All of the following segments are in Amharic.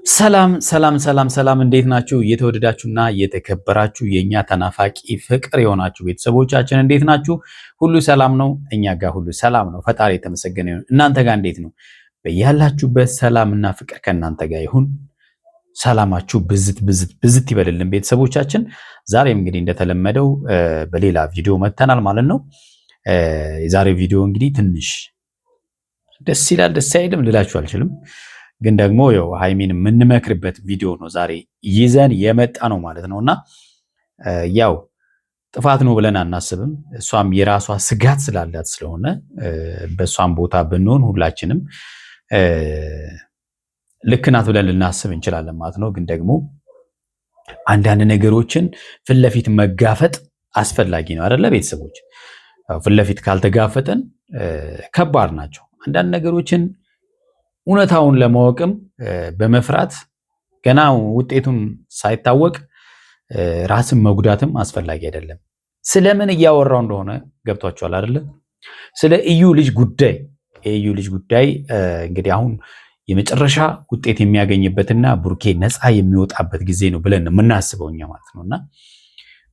ሰላም ሰላም ሰላም ሰላም እንዴት ናችሁ? የተወደዳችሁና የተከበራችሁ የኛ ተናፋቂ ፍቅር የሆናችሁ ቤተሰቦቻችን እንዴት ናችሁ? ሁሉ ሰላም ነው? እኛ ጋር ሁሉ ሰላም ነው። ፈጣሪ የተመሰገነ ይሁን። እናንተ ጋር እንዴት ነው? በያላችሁበት ሰላምና ፍቅር ከእናንተ ጋር ይሁን። ሰላማችሁ ብዝት ብዝት ብዝት ይበልልን ቤተሰቦቻችን። ዛሬም እንግዲህ እንደተለመደው በሌላ ቪዲዮ መጥተናል ማለት ነው። የዛሬ ቪዲዮ እንግዲህ ትንሽ ደስ ይላል ደስ አይልም ልላችሁ አልችልም ግን ደግሞ ያው ሃይሚን የምንመክርበት ቪዲዮ ነው ዛሬ ይዘን የመጣ ነው ማለት ነውና ያው ጥፋት ነው ብለን አናስብም። እሷም የራሷ ስጋት ስላላት ስለሆነ በሷም ቦታ ብንሆን ሁላችንም ልክ ናት ብለን ልናስብ እንችላለን ማለት ነው። ግን ደግሞ አንዳንድ ነገሮችን ፊት ለፊት መጋፈጥ አስፈላጊ ነው አይደለ? ቤተሰቦች ፊት ለፊት ካልተጋፈጠን ከባድ ናቸው አንዳንድ ነገሮችን እውነታውን ለማወቅም በመፍራት ገና ውጤቱን ሳይታወቅ ራስን መጉዳትም አስፈላጊ አይደለም። ስለምን እያወራው እንደሆነ ገብቷችኋል አይደለ? ስለ እዩ ልጅ ጉዳይ የእዩ ልጅ ጉዳይ እንግዲህ አሁን የመጨረሻ ውጤት የሚያገኝበትና ቡርኬ ነፃ የሚወጣበት ጊዜ ነው ብለን የምናስበው እኛ ማለት ነውና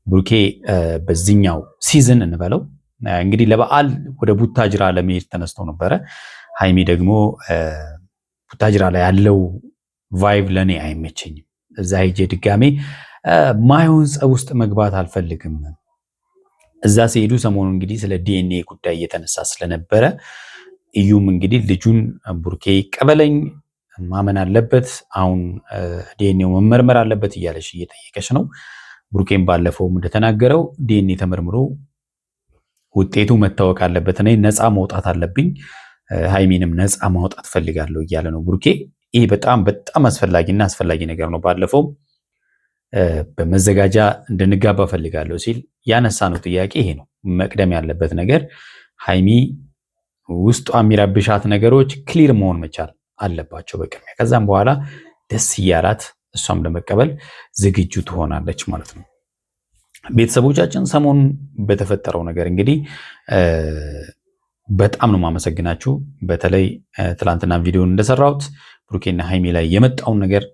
ቡርኬ በዚህኛው ሲዝን እንበለው እንግዲህ ለበዓል ወደ ቡታጅራ ለመሄድ ተነስተው ነበረ። ሃይሚ ደግሞ ቡታጅራ ላይ ያለው ቫይብ ለኔ አይመቸኝም። እዛ ሄጄ ድጋሜ ማይሆን ጸብ ውስጥ መግባት አልፈልግም። እዛ ሲሄዱ ሰሞኑ እንግዲህ ስለ ዲኤንኤ ጉዳይ እየተነሳ ስለነበረ እዩም እንግዲህ ልጁን ቡርኬ ቀበለኝ ማመን አለበት፣ አሁን ዲኤንኤው መመርመር አለበት እያለች እየጠየቀች ነው። ቡርኬም ባለፈውም እንደተናገረው ዲኤንኤ ተመርምሮ ውጤቱ መታወቅ አለበት፣ እኔ ነፃ መውጣት አለብኝ፣ ሃይሚንም ነፃ ማውጣት ፈልጋለሁ እያለ ነው ቡርኬ። ይሄ በጣም በጣም አስፈላጊ ነገር ነው። ባለፈው በመዘጋጃ እንድንጋባ ፈልጋለሁ ሲል ያነሳ ነው ጥያቄ ይሄ ነው። መቅደም ያለበት ነገር ሃይሚ ውስጧ የሚረብሻት ነገሮች ክሊር መሆን መቻል አለባቸው በቅድሚያ። ከዛም በኋላ ደስ እያላት እሷም ለመቀበል ዝግጁ ትሆናለች ማለት ነው። ቤተሰቦቻችን ሰሞኑን በተፈጠረው ነገር እንግዲህ በጣም ነው ማመሰግናችሁ። በተለይ ትላንትና ቪዲዮን እንደሰራሁት ቡርኬና ሃይሚ ላይ የመጣውን ነገር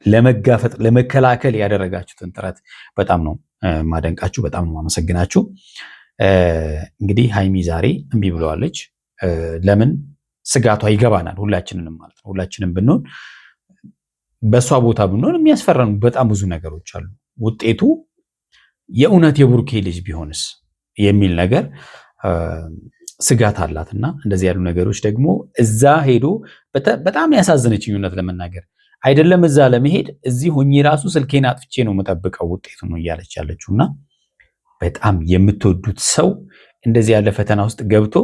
ለመጋፈጥ ለመከላከል ያደረጋችሁትን ጥረት በጣም ነው ማደንቃችሁ፣ በጣም ነው ማመሰግናችሁ። እንግዲህ ሃይሚ ዛሬ እምቢ ብለዋለች። ለምን? ስጋቷ ይገባናል ሁላችንንም ማለት ነው። ሁላችንም ብንሆን በሷ ቦታ ብንሆን የሚያስፈራኑ በጣም ብዙ ነገሮች አሉ። ውጤቱ የእውነት የቡርኬ ልጅ ቢሆንስ የሚል ነገር ስጋት አላትና እንደዚህ ያሉ ነገሮች ደግሞ እዛ ሄዶ በጣም ያሳዘነችኝ እውነት ለመናገር አይደለም እዛ ለመሄድ እዚህ ሆኜ ራሱ ስልኬን አጥፍቼ ነው የምጠብቀው ውጤቱ ነው እያለች ያለችውና በጣም የምትወዱት ሰው እንደዚህ ያለ ፈተና ውስጥ ገብቶ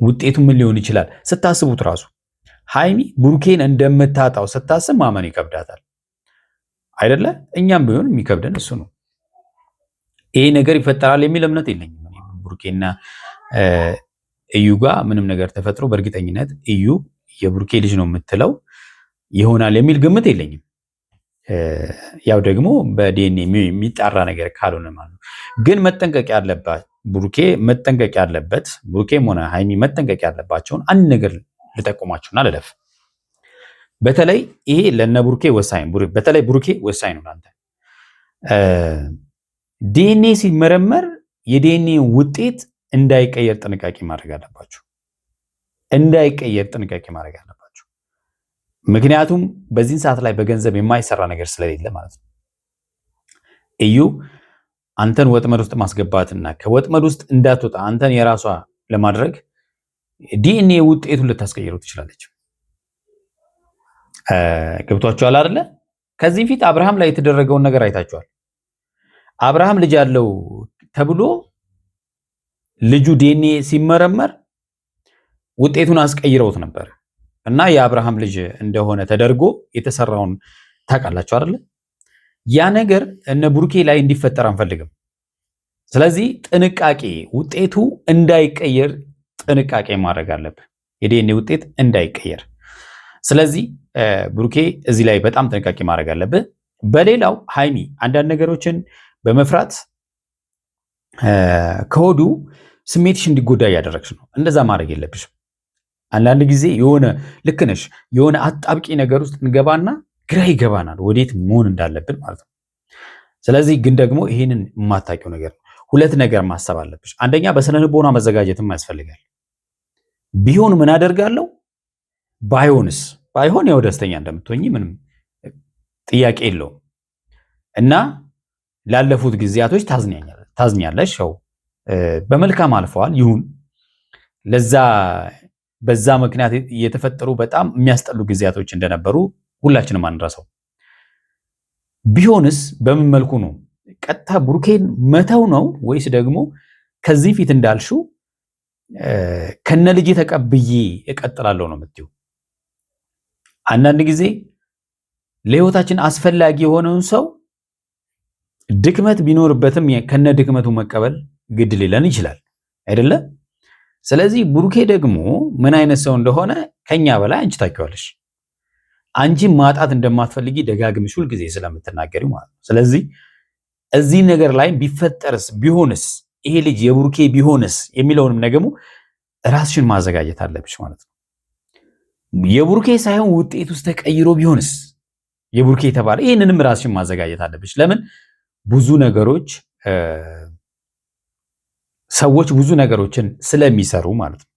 ውጤቱ ምን ሊሆን ይችላል ስታስቡት ራሱ ሃይሚ ቡርኬን እንደምታጣው ስታስብ ማመን ይከብዳታል አይደለ? እኛም ቢሆን የሚከብደን እሱ ነው። ይሄ ነገር ይፈጠራል የሚል እምነት የለኝም። ቡርኬና እዩ ጋር ምንም ነገር ተፈጥሮ በእርግጠኝነት እዩ የቡርኬ ልጅ ነው የምትለው ይሆናል የሚል ግምት የለኝም። ያው ደግሞ በዲኤንኤ የሚጣራ ነገር ካልሆነ ማለት ነው። ግን መጠንቀቅ ያለባት ቡርኬም ሆነ ሃይሚ መጠንቀቅ ያለባቸውን አንድ ነገር ልጠቁማችሁና ልለፍ። በተለይ ይሄ ለነ ቡርኬ ወሳኝ፣ በተለይ ቡርኬ ወሳኝ ነው ላንተ። ዲኤንኤ ሲመረመር የዲኤንኤ ውጤት እንዳይቀየር ጥንቃቄ ማድረግ አለባችሁ። ምክንያቱም በዚህን ሰዓት ላይ በገንዘብ የማይሰራ ነገር ስለሌለ ማለት ነው። እዩ አንተን ወጥመድ ውስጥ ማስገባትና ከወጥመድ ውስጥ እንዳትወጣ አንተን የራሷ ለማድረግ ዲኤንኤ ውጤቱን ልታስቀይረው ትችላለች። ገብቷችኋል አይደለ? ከዚህ ፊት አብርሃም ላይ የተደረገውን ነገር አይታችኋል። አብርሃም ልጅ ያለው ተብሎ ልጁ ዲኤንኤ ሲመረመር ውጤቱን አስቀይረውት ነበር እና የአብርሃም ልጅ እንደሆነ ተደርጎ የተሰራውን ታውቃላችሁ አይደለ? ያ ነገር እነ ቡርኬ ላይ እንዲፈጠር አንፈልግም። ስለዚህ ጥንቃቄ፣ ውጤቱ እንዳይቀየር ጥንቃቄ ማድረግ አለብህ፣ የዲኤንኤ ውጤት እንዳይቀየር። ስለዚህ ቡርኬ እዚህ ላይ በጣም ጥንቃቄ ማድረግ አለብህ። በሌላው ሃይሚ አንዳንድ ነገሮችን በመፍራት ከሆዱ ስሜትሽ እንዲጎዳ እያደረግሽ ነው። እንደዛ ማድረግ የለብሽም። አንዳንድ ጊዜ የሆነ ልክ ነሽ የሆነ አጣብቂ ነገር ውስጥ እንገባና ግራ ይገባናል ወዴት መሆን እንዳለብን ማለት ነው። ስለዚህ ግን ደግሞ ይህንን የማታውቂው ነገር ሁለት ነገር ማሰብ አለብሽ። አንደኛ በስነ ልቦና መዘጋጀትም ያስፈልጋል። ቢሆን ምን አደርጋለሁ፣ ባይሆንስ፣ ባይሆን ያው ደስተኛ እንደምትሆኚ ምንም ጥያቄ የለውም እና ላለፉት ጊዜያቶች ታዝኛለሽ። ያው በመልካም አልፈዋል። ይሁን ለዛ በዛ ምክንያት የተፈጠሩ በጣም የሚያስጠሉ ጊዜያቶች እንደነበሩ ሁላችንም አንረሳው። ቢሆንስ በምን መልኩ ነው? ቀጥታ ብሩኬን መተው ነው ወይስ ደግሞ ከዚህ ፊት እንዳልሽው ከነ ልጅ ተቀብዬ እቀጥላለሁ ነው የምትይው? አንዳንድ ጊዜ ለህይወታችን አስፈላጊ የሆነውን ሰው ድክመት ቢኖርበትም ከነ ድክመቱ መቀበል ግድ ሊለን ይችላል አይደለ? ስለዚህ ብሩኬ ደግሞ ምን አይነት ሰው እንደሆነ ከኛ በላይ አንቺ ታውቂዋለሽ። አንቺ ማጣት እንደማትፈልጊ ደጋግምሽ ሁል ጊዜ ስለምትናገሪ ማለት ነው። ስለዚህ እዚህ ነገር ላይ ቢፈጠርስ ቢሆንስ ይሄ ልጅ የብሩኬ ቢሆንስ የሚለውንም ደግሞ ራስሽን ማዘጋጀት አለብሽ ማለት ነው። የብሩኬ ሳይሆን ውጤት ውስጥ ተቀይሮ ቢሆንስ የብሩኬ የተባለ ይሄንንም ራስሽን ማዘጋጀት አለብሽ። ለምን ብዙ ነገሮች ሰዎች ብዙ ነገሮችን ስለሚሰሩ ማለት ነው።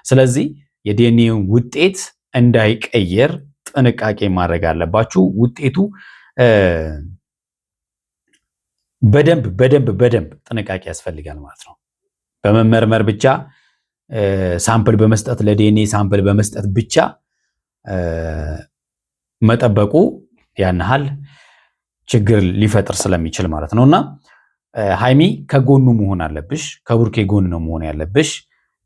ስለዚህ የዲኤንኤውን ውጤት እንዳይቀየር ጥንቃቄ ማድረግ አለባችሁ። ውጤቱ በደንብ ጥንቃቄ ያስፈልጋል ማለት ነው። በመመርመር ብቻ ሳምፕል በመስጠት ለዲኤንኤ ሳምፕል በመስጠት ብቻ መጠበቁ ያን ያህል ችግር ሊፈጥር ስለሚችል ማለት ነውና ሃይሚ ከጎኑ መሆን አለብሽ። ከብሩኬ ጎን ነው መሆን ያለብሽ።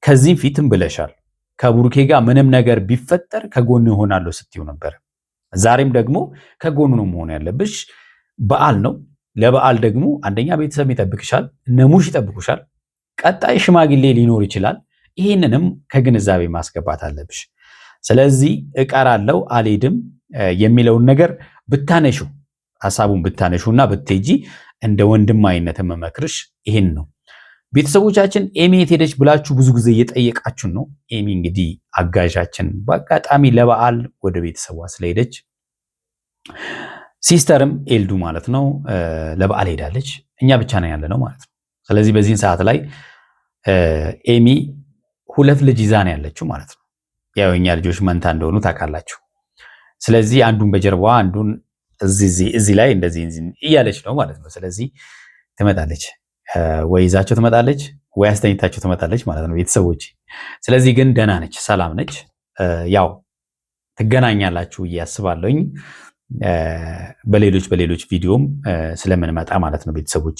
ከዚህ ፊትም ብለሻል ከብሩኬ ጋር ምንም ነገር ቢፈጠር ከጎኑ እሆናለሁ ስትዩ ነበር። ዛሬም ደግሞ ከጎኑ ነው መሆን ያለብሽ። በዓል ነው። ለበዓል ደግሞ አንደኛ ቤተሰብ ይጠብቅሻል፣ ነሙሽ ይጠብቁሻል። ቀጣይ ሽማግሌ ሊኖር ይችላል። ይህንንም ከግንዛቤ ማስገባት አለብሽ። ስለዚህ እቀራለሁ አልሄድም የሚለውን ነገር ብታነሹ ሐሳቡን ብታነሹና ብትጂ እንደ ወንድማዊነት መመክርሽ ይሄን ነው። ቤተሰቦቻችን ኤሚ የት ሄደች ብላችሁ ብዙ ጊዜ እየጠየቃችሁን ነው። ኤሚ እንግዲህ አጋዣችን በአጋጣሚ ለበዓል ወደ ቤተሰቧ ስለሄደች ሲስተርም ኤልዱ ማለት ነው ለበዓል ሄዳለች። እኛ ብቻ ነው ያለ ነው ማለት ነው። ስለዚህ በዚህን ሰዓት ላይ ኤሚ ሁለት ልጅ ይዛ ነው ያለችው ማለት ነው። ያው እኛ ልጆች መንታ እንደሆኑ ታውቃላችሁ። ስለዚህ አንዱን በጀርባዋ አንዱን እዚህ ላይ እንደዚህ እያለች ነው ማለት ነው። ስለዚህ ትመጣለች ወይ ይዛቸው ትመጣለች ወይ አስተኝታቸው ትመጣለች ማለት ነው ቤተሰቦች። ስለዚህ ግን ደህና ነች፣ ሰላም ነች። ያው ትገናኛላችሁ እያስባለሁኝ በሌሎች ቪዲዮም ስለምንመጣ ማለት ነው ቤተሰቦች።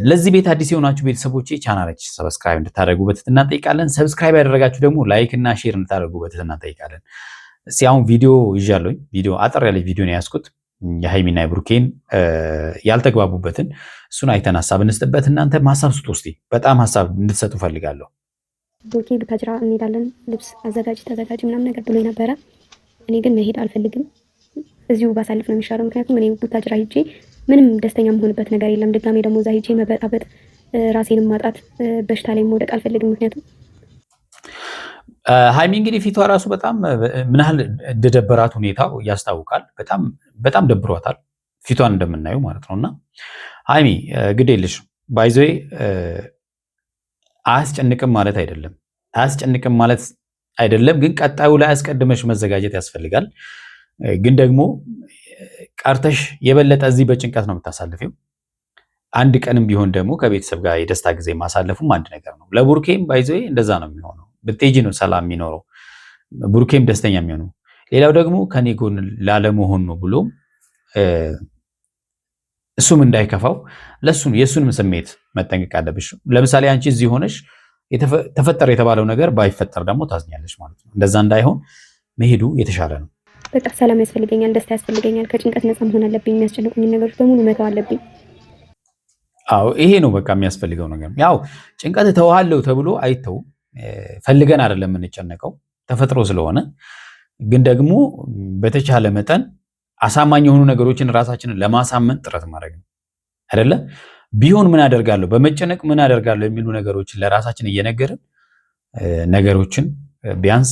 ለዚህ ቤት አዲስ የሆናችሁ ቤተሰቦች ቻናላችን ሰብስክራይብ እንድታደርጉ በትህትና እንጠይቃለን። ሰብስክራይብ ያደረጋችሁ ደግሞ ላይክ እና ሼር እንድታደርጉ በትህትና እንጠይቃለን። እስኪ አሁን ቪዲዮ ይዣለሁኝ። ቪዲዮ አጠር ያለች ቪዲዮ ነው ያስኩት የሃይሚና የብሩኬን ያልተግባቡበትን እሱን አይተን ሀሳብ እንስጥበት። እናንተ ሀሳብ ስጡ እስቲ፣ በጣም ሀሳብ እንድትሰጡ ፈልጋለሁ። ብሩኬ ቡታጅራ እንሄዳለን ልብስ ተዘጋጅ ምናምን ነገር ብሎ ነበረ። እኔ ግን መሄድ አልፈልግም፣ እዚሁ ባሳልፍ ነው የሚሻለው። ምክንያቱም እኔ ቡታጅራ ሂጄ ምንም ደስተኛ የምሆንበት ነገር የለም። ድጋሜ ደግሞ እዛ ሂጄ መበጣበጥ፣ ራሴንም ማጣት፣ በሽታ ላይ መውደቅ አልፈልግም። ምክንያቱም ሃይሚ እንግዲህ ፊቷ ራሱ በጣም ምን ያህል እንደደበራት ሁኔታው ያስታውቃል። በጣም ደብሯታል ፊቷን እንደምናየው ማለት ነውና ሃይሚ ግድ የለሽ ባይዘይ አያስጨንቅም ማለት አይደለም፣ ግን ቀጣዩ ላይ አስቀድመሽ መዘጋጀት ያስፈልጋል። ግን ደግሞ ቀርተሽ የበለጠ እዚህ በጭንቀት ነው የምታሳልፊው። አንድ ቀንም ቢሆን ደግሞ ከቤተሰብ ጋር የደስታ ጊዜ ማሳለፉም አንድ ነገር ነው። ለቡርኬም ባይዘይ እንደዛ ነው የሚሆነው። ብትሄጂ ነው ሰላም የሚኖረው፣ ቡርኬም ደስተኛ የሚሆነው። ሌላው ደግሞ ከኔ ጎን ላለመሆን ነው ብሎ እሱም እንዳይከፋው የእሱንም ስሜት መጠንቀቅ አለብሽ። ለምሳሌ አንቺ እዚህ ሆነሽ ተፈጠረ የተባለው ነገር ባይፈጠር ደግሞ ታዝኛለሽ ማለት ነው። እንደዛ እንዳይሆን መሄዱ የተሻለ ነው። በቃ ሰላም ያስፈልገኛል፣ ደስታ ያስፈልገኛል። ከጭንቀት ነፃ መሆን አለብኝ። የሚያስጨንቁኝ ነገሮች በሙሉ መተው አለብኝ። አዎ ይሄ ነው በቃ የሚያስፈልገው ነገር። ያው ጭንቀት ተዋሃለው ተብሎ አይተውም። ፈልገን አይደለም የምንጨነቀው ተፈጥሮ ስለሆነ፣ ግን ደግሞ በተቻለ መጠን አሳማኝ የሆኑ ነገሮችን ራሳችንን ለማሳመን ጥረት ማድረግ ነው አይደለ? ቢሆን ምን አደርጋለሁ፣ በመጨነቅ ምን አደርጋለሁ የሚሉ ነገሮችን ለራሳችን እየነገርን ነገሮችን ቢያንስ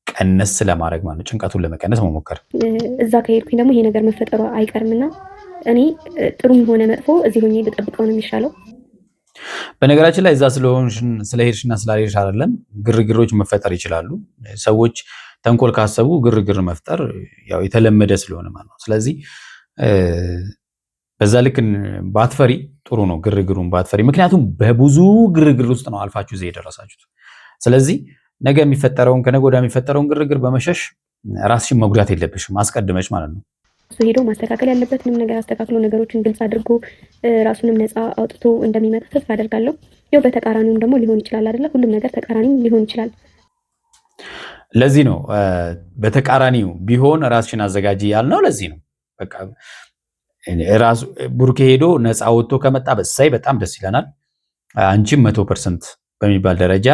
ቀነስ ለማድረግ ማለት ጭንቀቱን ለመቀነስ መሞከር። እዛ ከሄድኩኝ ደግሞ ይሄ ነገር መፈጠሩ አይቀርምና እኔ ጥሩም ሆነ መጥፎ እዚህ ሆኜ ልጠብቀው ነው የሚሻለው። በነገራችን ላይ እዛ ስለሄድሽና ስላልሄድሽ አይደለም ግርግሮች መፈጠር ይችላሉ። ሰዎች ተንኮል ካሰቡ ግርግር መፍጠር ያው የተለመደ ስለሆነ ማለት ነው። ስለዚህ በዛ ልክ ባትፈሪ ጥሩ ነው፣ ግርግሩን ባትፈሪ። ምክንያቱም በብዙ ግርግር ውስጥ ነው አልፋችሁ እዚህ የደረሳችሁት። ስለዚህ ነገ የሚፈጠረውን ከነገ ወዲያ የሚፈጠረውን ግርግር በመሸሽ ራስሽን መጉዳት የለብሽም አስቀድመሽ ማለት ነው። እሱ ሄዶ ማስተካከል ያለበትንም ነገር አስተካክሎ ነገሮችን ግልጽ አድርጎ ራሱንም ነፃ አውጥቶ እንደሚመጣ ተስፋ አደርጋለሁ። ያው በተቃራኒውም ደግሞ ሊሆን ይችላል አይደለ? ሁሉም ነገር ተቃራኒም ሊሆን ይችላል። ለዚህ ነው በተቃራኒው ቢሆን ራስሽን አዘጋጂ ያልነው። ለዚህ ነው በቃ ራሱ ቡርኬ ሄዶ ነፃ ወጥቶ ከመጣ በሳይ በጣም ደስ ይለናል። አንቺም 100% በሚባል ደረጃ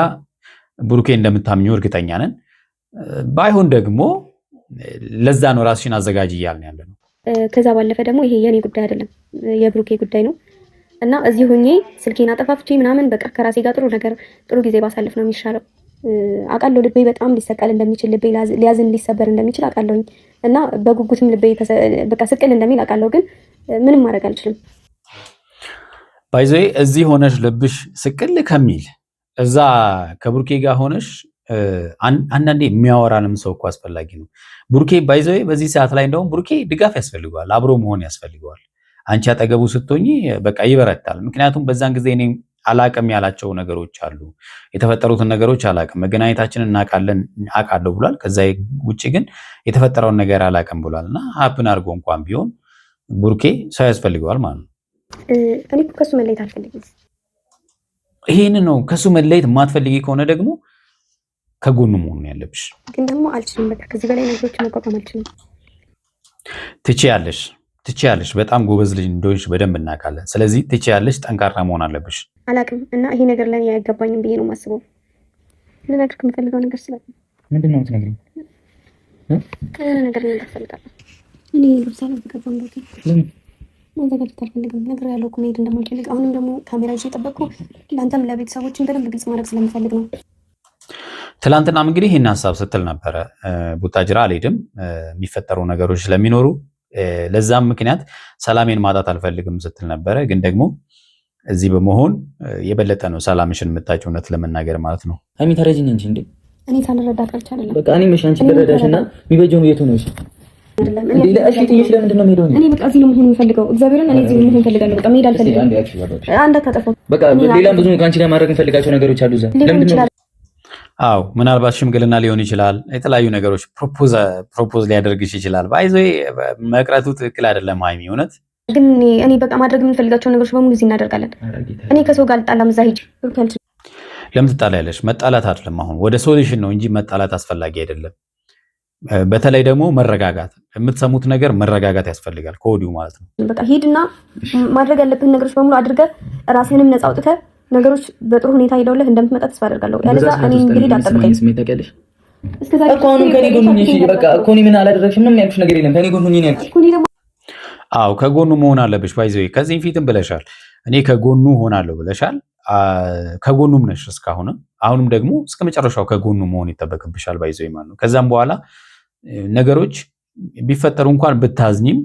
ቡርኬ እንደምታምኙ እርግጠኛ ነን። ባይሆን ደግሞ ለዛ ነው ራስሽን አዘጋጂ እያልን ያለ ነው። ከዛ ባለፈ ደግሞ ይሄ የኔ ጉዳይ አይደለም የብሩኬ ጉዳይ ነው እና እዚህ ሆኜ ስልኬን አጠፋፍቼ ምናምን በቃ ከራሴ ጋር ጥሩ ጊዜ ባሳልፍ ነው የሚሻለው። አውቃለሁ ልቤ በጣም ሊሰቀል እንደሚችል፣ ልቤ ሊያዝን ሊሰበር እንደሚችል አውቃለሁኝ እና በጉጉትም ልቤ በቃ ስቅል እንደሚል አውቃለሁ። ግን ምንም ማድረግ አልችልም። ባይዘይ እዚህ ሆነሽ ልብሽ ስቅል ከሚል እዛ ከብሩኬ ጋር ሆነሽ አንዳንዴ የሚያወራንም ሰው እኮ አስፈላጊ ነው። ቡርኬ ባይዘይ በዚህ ሰዓት ላይ እንደውም ቡርኬ ድጋፍ ያስፈልገዋል፣ አብሮ መሆን ያስፈልገዋል። አንቺ አጠገቡ ስትሆኚ በቃ ይበረታል። ምክንያቱም በዛን ጊዜ እኔ አላቅም ያላቸው ነገሮች አሉ፣ የተፈጠሩትን ነገሮች አላቅም፣ መገናኘታችንን እናውቃለን አውቃለሁ ብሏል። ከዛ ውጭ ግን የተፈጠረውን ነገር አላቅም ብሏል። እና ሀፕን አድርጎ እንኳን ቢሆን ቡርኬ ሰው ያስፈልገዋል ማለት ነው። እኔ ከሱ መለየት አልፈልግም። ይሄን ነው ከሱ መለየት የማትፈልጊ ከሆነ ደግሞ ከጎኑ መሆን ያለብሽ። ግን ደግሞ አልችልም። በቃ ከዚህ በላይ ነገሮችን መቋቋም አልችልም። ትችያለሽ። በጣም ጎበዝ ልጅ እንደሆንሽ በደንብ እናውቃለን። ስለዚህ ትችያለሽ፣ ጠንካራ መሆን አለብሽ። አላቅም እና ይሄ ነገር ለኔ አይገባኝም ብዬ ነው የማስበው። ልነግርህ የምፈልገው ነገር ስላለ። ምንድን ነው የምትነግሪኝ? ከሆነ ነገር ልነግርህ እፈልጋለሁ። እኔ ልብሳለ ተቀበል ነው ለምን ማዘጋጀት አልፈልግም። ነገር ያለው እኮ መሄድ እንደማልፈልግ አሁንም ደግሞ ካሜራ ይዤ የጠበቅኩ ለአንተም ለቤተሰቦችን በደንብ ግልጽ ማድረግ ስለምፈልግ ነው። ትላንትናም እንግዲህ ይህን ሀሳብ ስትል ነበረ። ቡታጅራ አልሄድም የሚፈጠሩ ነገሮች ስለሚኖሩ ለዛም ምክንያት ሰላሜን ማጣት አልፈልግም ስትል ነበረ። ግን ደግሞ እዚህ በመሆን የበለጠ ነው ሰላምሽን የምታጭው፣ እውነት ለመናገር ማለት ነው። ሀይሚ ተረጅኝ እንጂ እንዴ እኔ ሳልረዳት አልቻለም። በቃ እኔ መሽ አንቺ ልረዳሽና የሚበጀው ነው የቱ ነው? እሺ እንዴ ለእሺ ጥይሽ ለምንድን ነው የምሄደው? እኔ በቃ እዚህ ነው መሆን የምፈልገው። እግዚአብሔርን እኔ እዚህ መሆን እፈልጋለሁ። በቃ መሄድ አልፈልግም። አንድ አታጠፋው። በቃ ሌላም ብዙ ከአንቺ ጋር ማድረግ እንፈልጋቸው ነገሮች አሉ እዛ። ለምንድን ነው? አዎ ምናልባት ሽምግልና ሊሆን ይችላል። የተለያዩ ነገሮች ፕሮፖዝ ሊያደርግሽ ይችላል። ባይዞ መቅረቱ ትክክል አይደለም ሀይሚ። እውነት ግን እኔ በቃ ማድረግ የምንፈልጋቸው ነገሮች በሙሉ እዚህ እናደርጋለን። እኔ ከሰው ጋር አልጣላም። እዛ ሂጅ። ለምን ትጣላለሽ? መጣላት አይደለም አሁን ወደ ሶሉሽን ነው እንጂ መጣላት አስፈላጊ አይደለም። በተለይ ደግሞ መረጋጋት፣ የምትሰሙት ነገር መረጋጋት ያስፈልጋል ከወዲሁ ማለት ነው። በቃ ሂድና ማድረግ ያለብን ነገሮች በሙሉ አድርገህ ራስህንም ነፃ አውጥተህ ነገሮች በጥሩ ሁኔታ ሄደውልህ እንደምትመጣ ተስፋ አደርጋለሁ። ያለዛ እኔ እንግዲህ አልጠብቀኝ። እስከዛሬ እኮ አሁን ከኔ ጎን ሁኚ። በቃ እኮ እኔ ምን አላደረግሽም? ምንም ያልኩሽ ነገር የለም። ከኔ ጎን ሁኚ ነው ያልኩሽ። አዎ ከጎኑ መሆን አለብሽ። ባይዘው ከዚህ ፊትም ብለሻል። እኔ ከጎኑ ሆናለሁ ብለሻል። ከጎኑም ነሽ እስካሁንም፣ አሁንም ደግሞ እስከ መጨረሻው ከጎኑ መሆን ይጠበቅብሻል። ባይዘው ማለት ነው። ከዛም በኋላ ነገሮች ቢፈጠሩ እንኳን ብታዝኝም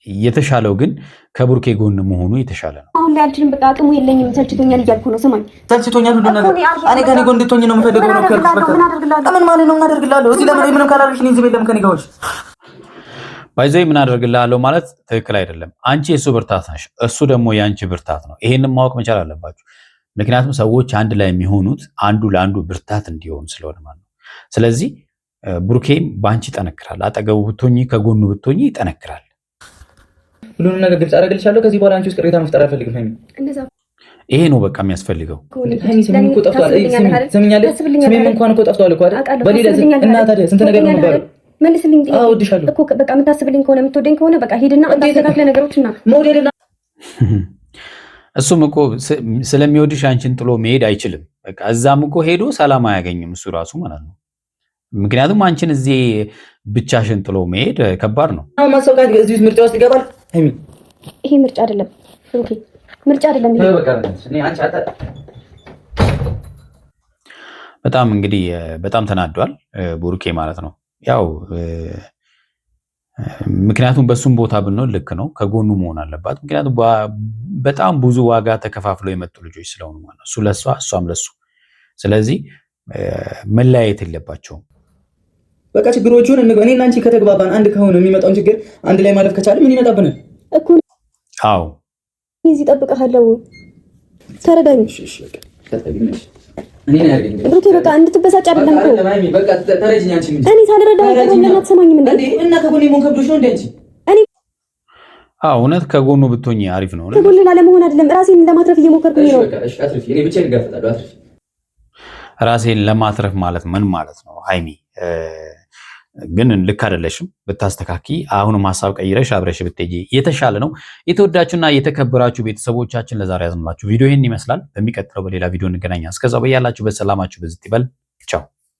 የተሻለው ግን ከቡርኬ ጎን መሆኑ የተሻለ ነው። አሁን ላይ አልችልም። በቃ አቅሙ የለኝም። ሰልችቶኛል እያልኩ ነው። ስማኝ፣ ሰልችቶኛል ሁሉ ነገር። እኔ ከኔ ጎን እንድትሆኝ ነው የምፈልገው። ነው ከልኩ። በቃ ምን ማለት ነው? እናደርግላለሁ። እዚህ ለምን ምንም ካላደረግሽ እኔ እዚህ ቤት ለምን ከኔ ጋር ሆንሽ? ባይዘይ ምን አደርግልሃለሁ ማለት ትክክል አይደለም። አንቺ የእሱ ብርታት ነሽ፣ እሱ ደግሞ የአንቺ ብርታት ነው። ይሄንን ማወቅ መቻል አለባችሁ። ምክንያቱም ሰዎች አንድ ላይ የሚሆኑት አንዱ ለአንዱ ብርታት እንዲሆን ስለሆነ ማለት ነው። ስለዚህ ቡርኬም በአንቺ ይጠነክራል። አጠገቡ ብትሆኚ፣ ከጎኑ ብትሆኚ ይጠነክራል። ሁሉንም ነገር ግልጽ አደረግልሻለሁ። ከዚህ በኋላ አንቺ ውስጥ ቅሬታ መፍጠር አልፈልግም። ይሄ ነው በቃ የሚያስፈልገው። ስሜም እኮ ጠፍቷል። ስምኛለሽ? ስሜም እንኳን እኮ ጠፍቷል እኮ አይደል? በሌላ እና ታዲያ ስንት ነገር ነው የሚባለው? መልስልኝ። አዎ እወድሻለሁ እኮ በቃ የምታስብልኝ ከሆነ የምትወደኝ ከሆነ በቃ ሂድና አስተካክለ ነገሮችና ሞዴልና እሱም እኮ ስለሚወድሽ አንቺን ጥሎ መሄድ አይችልም። በቃ እዛም እኮ ሄዶ ሰላም አያገኝም እሱ ራሱ ማለት ነው። ምክንያቱም አንቺን እዚህ ብቻሽን ጥሎ መሄድ ከባድ ነው። አሁን ማሰብካት እዚህ ውስጥ ምርጫ ውስጥ ይገባል። ሀይሚ ይሄ ምርጫ አይደለም። ኦኬ ምርጫ አይደለም። ይሄ በቃ እኔ አንቺ በጣም እንግዲህ በጣም ተናዷል ቡሩኬ ማለት ነው። ያው ምክንያቱም በሱም ቦታ ብንሆን ልክ ነው፣ ከጎኑ መሆን አለባት። ምክንያቱም በጣም ብዙ ዋጋ ተከፋፍለው የመጡ ልጆች ስለሆኑ ማለት ነው። እሱ ለሷ እሷም ለሱ። ስለዚህ መለያየት የለባቸውም። በቃ ችግሮቹን እኔና አንቺ ከተግባባን አንድ ከሆነ የሚመጣውን ችግር አንድ ላይ ማለፍ ከቻለ ምን ይመጣብናል እኮ። አዎ እዚህ እጠብቅሃለሁ። ተረዳኝ። እሺ ብሩኬ በቃ እንድትበሳጭ አይደለም እኮ በቃ ተረጅኝ። አንቺ ምን እኔ ሳልረዳ ለምን አትሰማኝም እንዴ? እና ከጎኔ መሆን ከብዶሽ ነው እንዴ አንቺ? እኔ እውነት ከጎኑ ብትሆኚ አሪፍ ነው። ከጎኑ ላለመሆን አይደለም ራሴን ለማትረፍ እየሞከርኩኝ ነው። እሺ አትርፊ። እኔ ብቻዬን እጋፈጣለሁ። አትርፊ። ራሴን ለማትረፍ ማለት ምን ማለት ነው ሃይሚ? ግን ልክ አይደለሽም። ብታስተካኪ አሁንም ሀሳብ ቀይረሽ አብረሽ ብትሄጂ የተሻለ ነው። የተወዳችሁና የተከበራችሁ ቤተሰቦቻችን ለዛሬ ያዝንላችሁ ቪዲዮ ይህን ይመስላል። በሚቀጥለው በሌላ ቪዲዮ እንገናኛ። እስከዛው በያላችሁ በሰላማችሁ በዝት ይበል። ቻው